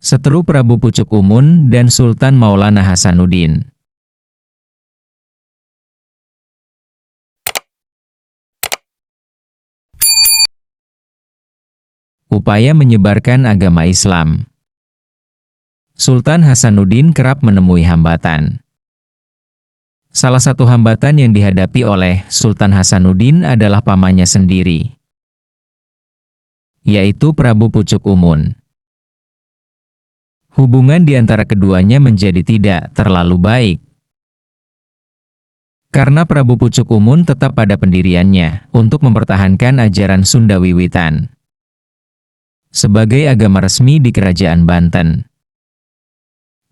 Seteru Prabu Pucuk Umun dan Sultan Maulana Hasanuddin. Upaya menyebarkan agama Islam. Sultan Hasanuddin kerap menemui hambatan. Salah satu hambatan yang dihadapi oleh Sultan Hasanuddin adalah pamannya sendiri, yaitu Prabu Pucuk Umun. Hubungan di antara keduanya menjadi tidak terlalu baik. Karena Prabu Pucuk Umun tetap pada pendiriannya untuk mempertahankan ajaran Sunda Wiwitan sebagai agama resmi di Kerajaan Banten.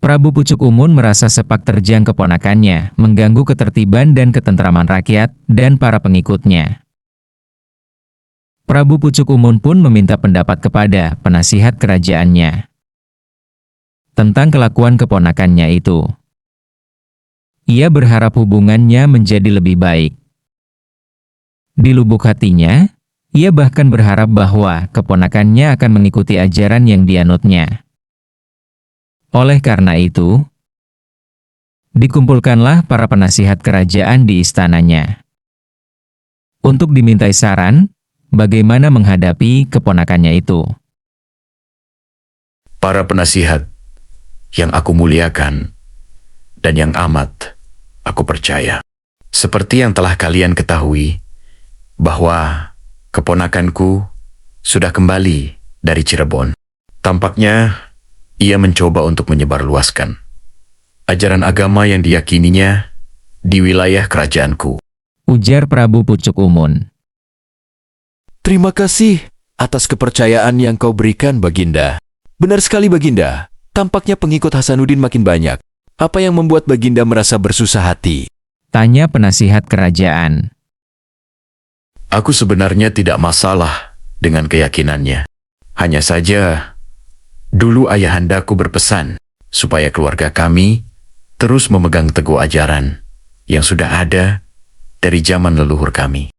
Prabu Pucuk Umun merasa sepak terjang keponakannya mengganggu ketertiban dan ketentraman rakyat dan para pengikutnya. Prabu Pucuk Umun pun meminta pendapat kepada penasihat kerajaannya tentang kelakuan keponakannya itu. Ia berharap hubungannya menjadi lebih baik. Di lubuk hatinya, ia bahkan berharap bahwa keponakannya akan mengikuti ajaran yang dianutnya. Oleh karena itu, dikumpulkanlah para penasihat kerajaan di istananya untuk dimintai saran bagaimana menghadapi keponakannya itu. Para penasihat yang aku muliakan dan yang amat aku percaya. Seperti yang telah kalian ketahui, bahwa keponakanku sudah kembali dari Cirebon. Tampaknya ia mencoba untuk menyebarluaskan ajaran agama yang diyakininya di wilayah kerajaanku, ujar Prabu Pucuk Umun. Terima kasih atas kepercayaan yang kau berikan, Baginda. Benar sekali, Baginda. Tampaknya pengikut Hasanuddin makin banyak. Apa yang membuat Baginda merasa bersusah hati? Tanya penasihat kerajaan. Aku sebenarnya tidak masalah dengan keyakinannya. Hanya saja, dulu ayahandaku berpesan supaya keluarga kami terus memegang teguh ajaran yang sudah ada dari zaman leluhur kami.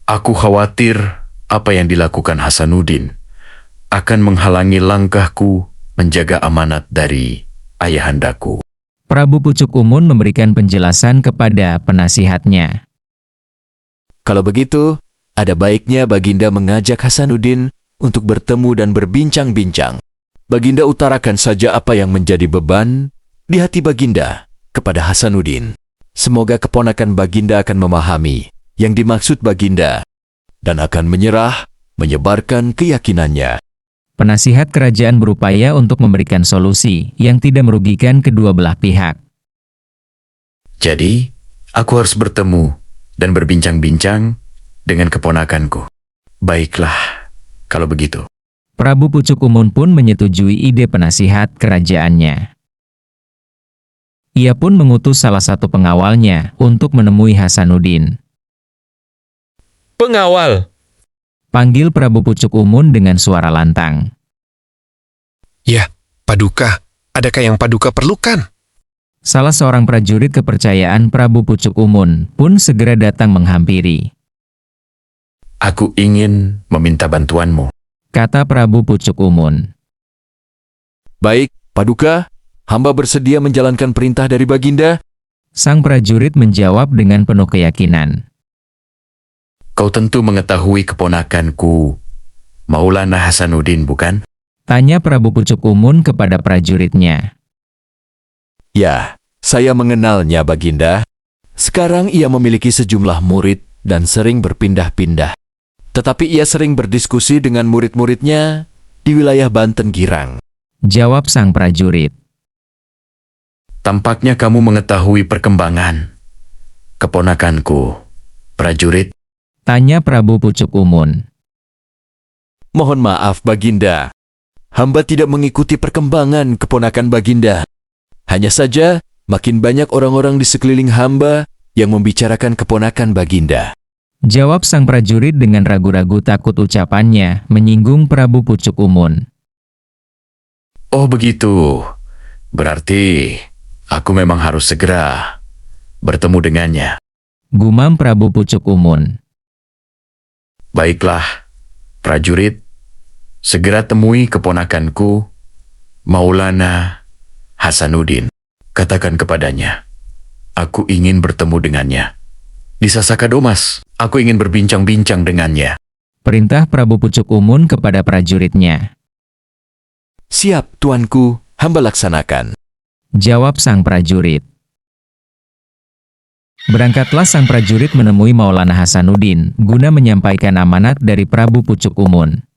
Aku khawatir apa yang dilakukan Hasanuddin akan menghalangi langkahku menjaga amanat dari ayahandaku. Prabu Pucuk Umun memberikan penjelasan kepada penasihatnya. Kalau begitu, ada baiknya Baginda mengajak Hasanuddin untuk bertemu dan berbincang-bincang. Baginda utarakan saja apa yang menjadi beban di hati Baginda kepada Hasanuddin. Semoga keponakan Baginda akan memahami yang dimaksud Baginda dan akan menyebarkan keyakinannya. Penasihat kerajaan berupaya untuk memberikan solusi yang tidak merugikan kedua belah pihak. Jadi, aku harus bertemu dan berbincang-bincang dengan keponakanku. Baiklah, kalau begitu. Prabu Pucuk Umun pun menyetujui ide penasihat kerajaannya. Ia pun mengutus salah satu pengawalnya untuk menemui Hasanuddin. Pengawal! Panggil Prabu Pucuk Umun dengan suara lantang. Ya, Paduka. Adakah yang Paduka perlukan? Salah seorang prajurit kepercayaan Prabu Pucuk Umun pun segera datang menghampiri. Aku ingin meminta bantuanmu, kata Prabu Pucuk Umun. Baik, Paduka. Hamba bersedia menjalankan perintah dari Baginda. Sang prajurit menjawab dengan penuh keyakinan. Kau tentu mengetahui keponakanku, Maulana Hasanuddin, bukan? Tanya Prabu Pucuk Umun kepada prajuritnya. Ya, saya mengenalnya, Baginda. Sekarang ia memiliki sejumlah murid dan sering berpindah-pindah. Tetapi ia sering berdiskusi dengan murid-muridnya di wilayah Banten Girang. Jawab sang prajurit. Tampaknya kamu mengetahui perkembangan keponakanku, prajurit. Tanya Prabu Pucuk Umun. Mohon maaf, Baginda. Hamba tidak mengikuti perkembangan keponakan Baginda. Hanya saja, makin banyak orang-orang di sekeliling hamba yang membicarakan keponakan Baginda. Jawab sang prajurit dengan ragu-ragu takut ucapannya menyinggung Prabu Pucuk Umun. Oh begitu, berarti aku memang harus segera bertemu dengannya. Gumam Prabu Pucuk Umun. Baiklah, prajurit, segera temui keponakanku, Maulana Hasanuddin, katakan kepadanya, aku ingin bertemu dengannya. Di Sasaka Domas, aku ingin berbincang-bincang dengannya. Perintah Prabu Pucuk Umun kepada prajuritnya. Siap, tuanku, hamba laksanakan. Jawab sang prajurit. Berangkatlah sang prajurit menemui Maulana Hasanuddin guna menyampaikan amanat dari Prabu Pucuk Umun.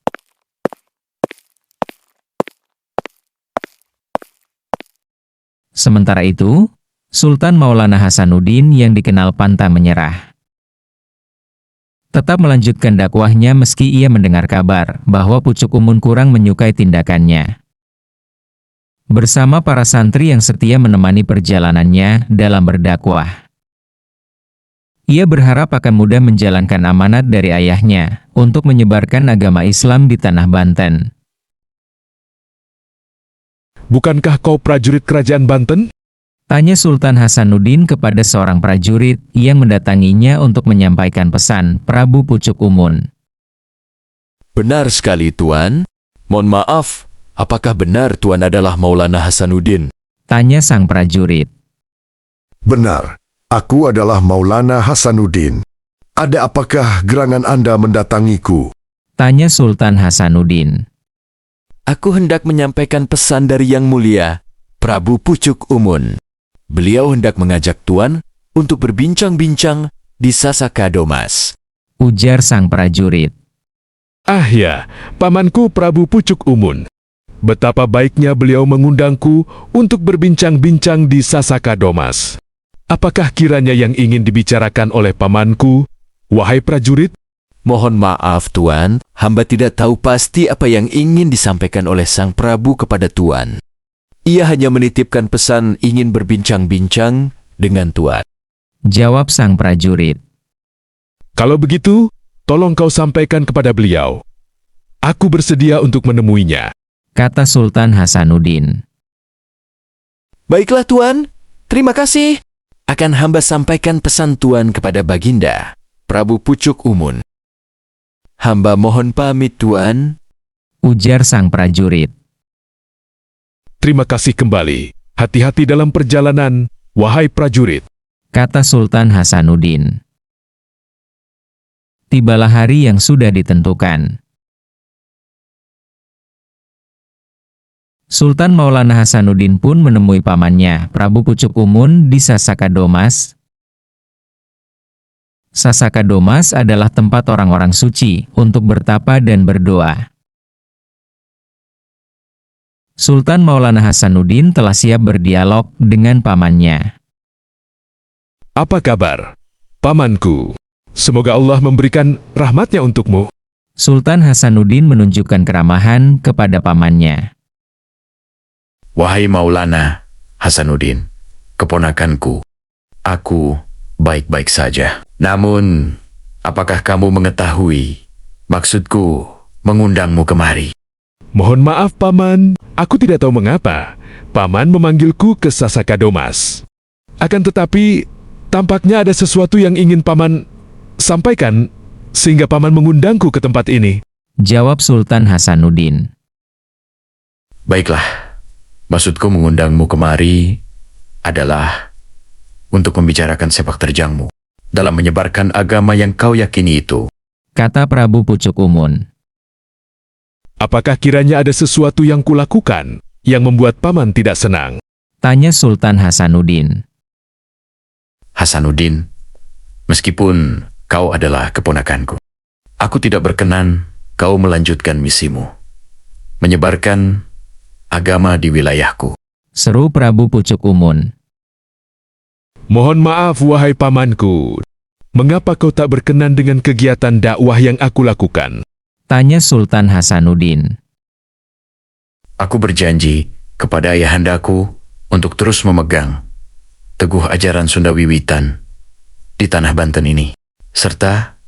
Sementara itu, Sultan Maulana Hasanuddin yang dikenal pantang menyerah. Tetap melanjutkan dakwahnya meski ia mendengar kabar bahwa Pucuk Umun kurang menyukai tindakannya. Bersama para santri yang setia menemani perjalanannya dalam berdakwah. Ia berharap akan mudah menjalankan amanat dari ayahnya untuk menyebarkan agama Islam di tanah Banten. Bukankah kau prajurit kerajaan Banten? Tanya Sultan Hasanuddin kepada seorang prajurit yang mendatanginya untuk menyampaikan pesan Prabu Pucuk Umun. Benar sekali, Tuan. Mohon maaf, apakah benar Tuan adalah Maulana Hasanuddin? Tanya sang prajurit. Benar, aku adalah Maulana Hasanuddin. Ada apakah gerangan Anda mendatangiku? Tanya Sultan Hasanuddin. Aku hendak menyampaikan pesan dari Yang Mulia, Prabu Pucuk Umun. Beliau hendak mengajak Tuan untuk berbincang-bincang di Sasaka Domas. Ujar sang prajurit. Ah ya, pamanku Prabu Pucuk Umun. Betapa baiknya beliau mengundangku untuk berbincang-bincang di Sasaka Domas. Apakah kiranya yang ingin dibicarakan oleh pamanku, wahai prajurit? Mohon maaf, Tuan. Hamba tidak tahu pasti apa yang ingin disampaikan oleh Sang Prabu kepada Tuan. Ia hanya menitipkan pesan ingin berbincang-bincang dengan Tuan. Jawab sang prajurit. Kalau begitu, tolong kau sampaikan kepada beliau. Aku bersedia untuk menemuinya. Kata Sultan Hasanuddin. Baiklah, Tuan. Terima kasih. Akan hamba sampaikan pesan Tuan kepada Baginda, Prabu Pucuk Umun. Hamba mohon pamit, Tuan. Ujar sang prajurit. Terima kasih kembali. Hati-hati dalam perjalanan, wahai prajurit. Kata Sultan Hasanuddin. Tibalah hari yang sudah ditentukan. Sultan Maulana Hasanuddin pun menemui pamannya, Prabu Pucuk Umun di Sasaka Domas. Sasaka Domas adalah tempat orang-orang suci untuk bertapa dan berdoa. Sultan Maulana Hasanuddin telah siap berdialog dengan pamannya. Apa kabar, pamanku? Semoga Allah memberikan rahmatnya untukmu. Sultan Hasanuddin menunjukkan keramahan kepada pamannya. Wahai Maulana Hasanuddin, keponakanku, aku baik-baik saja. Namun, apakah kamu mengetahui maksudku mengundangmu kemari? Mohon maaf, Paman. Aku tidak tahu mengapa Paman memanggilku ke Sasaka Domas. Akan tetapi, tampaknya ada sesuatu yang ingin Paman sampaikan, sehingga Paman mengundangku ke tempat ini. Jawab Sultan Hasanuddin. Baiklah, maksudku mengundangmu kemari adalah untuk membicarakan sepak terjangmu dalam menyebarkan agama yang kau yakini itu. Kata Prabu Pucuk Umun. Apakah kiranya ada sesuatu yang kulakukan yang membuat Paman tidak senang? Tanya Sultan Hasanuddin. Hasanuddin, meskipun kau adalah keponakanku, aku tidak berkenan kau melanjutkan misimu, menyebarkan agama di wilayahku. Seru Prabu Pucuk Umun. Mohon maaf, wahai pamanku. Mengapa kau tak berkenan dengan kegiatan dakwah yang aku lakukan? Tanya Sultan Hasanuddin. Aku berjanji kepada ayahandaku untuk terus memegang teguh ajaran Sunda Wiwitan di tanah Banten ini, serta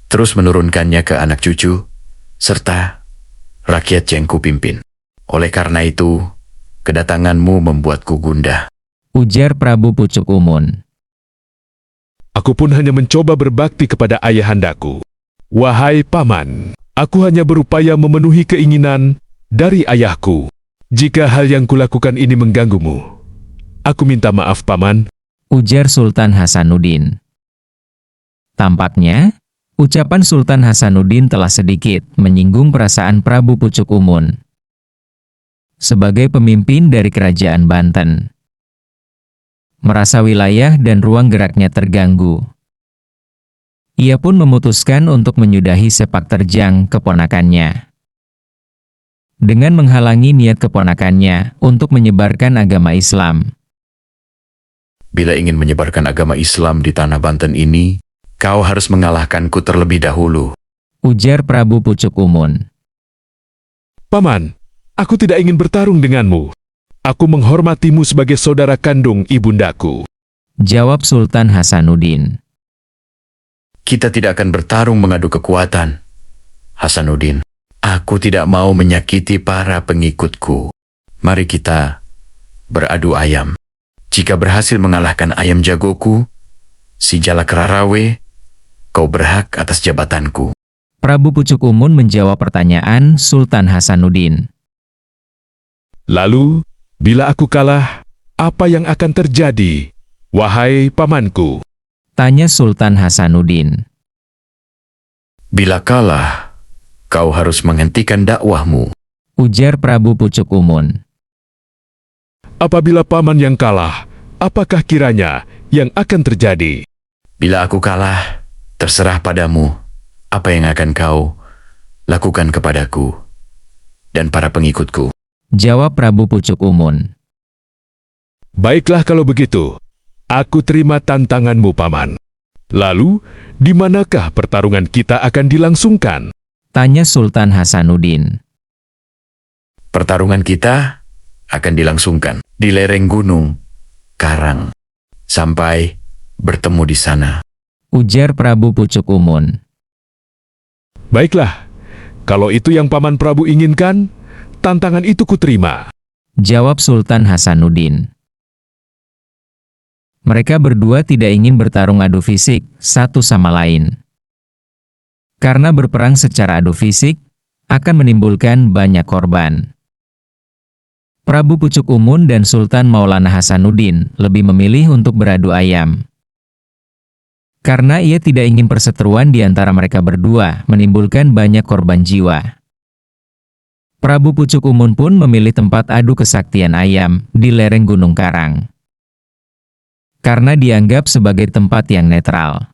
terus menurunkannya ke anak cucu, serta rakyat yang kupimpin. Oleh karena itu, kedatanganmu membuatku gundah. Ujar Prabu Pucuk Umun. Aku pun hanya mencoba berbakti kepada ayahandaku. Wahai paman, aku hanya berupaya memenuhi keinginan dari ayahku. Jika hal yang kulakukan ini mengganggumu, aku minta maaf, Paman. Ujar Sultan Hasanuddin. Tampaknya, ucapan Sultan Hasanuddin telah sedikit menyinggung perasaan Prabu Pucuk Umun. Sebagai pemimpin dari kerajaan Banten, merasa wilayah dan ruang geraknya terganggu. Ia pun memutuskan untuk menyudahi sepak terjang keponakannya. Dengan menghalangi niat keponakannya untuk menyebarkan agama Islam. Bila ingin menyebarkan agama Islam di tanah Banten ini, kau harus mengalahkanku terlebih dahulu. Ujar Prabu Pucuk Umun. Paman, aku tidak ingin bertarung denganmu. Aku menghormatimu sebagai saudara kandung ibundaku. Jawab Sultan Hasanuddin. Kita tidak akan bertarung mengadu kekuatan. Hasanuddin, aku tidak mau menyakiti para pengikutku. Mari kita beradu ayam. Jika berhasil mengalahkan ayam jagoku, si Jalak Rarawe, kau berhak atas jabatanku. Prabu Pucuk Umun menjawab pertanyaan Sultan Hasanuddin. Lalu, bila aku kalah, apa yang akan terjadi, wahai pamanku? Tanya Sultan Hasanuddin. Bila kalah, kau harus menghentikan dakwahmu. Ujar Prabu Pucuk Umun. Apabila paman yang kalah, apakah kiranya yang akan terjadi? Bila aku kalah, terserah padamu apa yang akan kau lakukan kepadaku dan para pengikutku. Jawab Prabu Pucuk Umun. Baiklah kalau begitu, aku terima tantanganmu, Paman. Lalu, di manakah pertarungan kita akan dilangsungkan? Tanya Sultan Hasanuddin. Pertarungan kita akan dilangsungkan di lereng gunung Karang sampai bertemu di sana. Ujar Prabu Pucuk Umun. Baiklah, kalau itu yang Paman Prabu inginkan, tantangan itu kuterima. Jawab Sultan Hasanuddin. Mereka berdua tidak ingin bertarung adu fisik satu sama lain. Karena berperang secara adu fisik akan menimbulkan banyak korban. Prabu Pucuk Umun dan Sultan Maulana Hasanuddin lebih memilih untuk beradu ayam. Karena ia tidak ingin perseteruan di antara mereka berdua menimbulkan banyak korban jiwa. Prabu Pucuk Umun pun memilih tempat adu kesaktian ayam di lereng Gunung Karang. Karena dianggap sebagai tempat yang netral.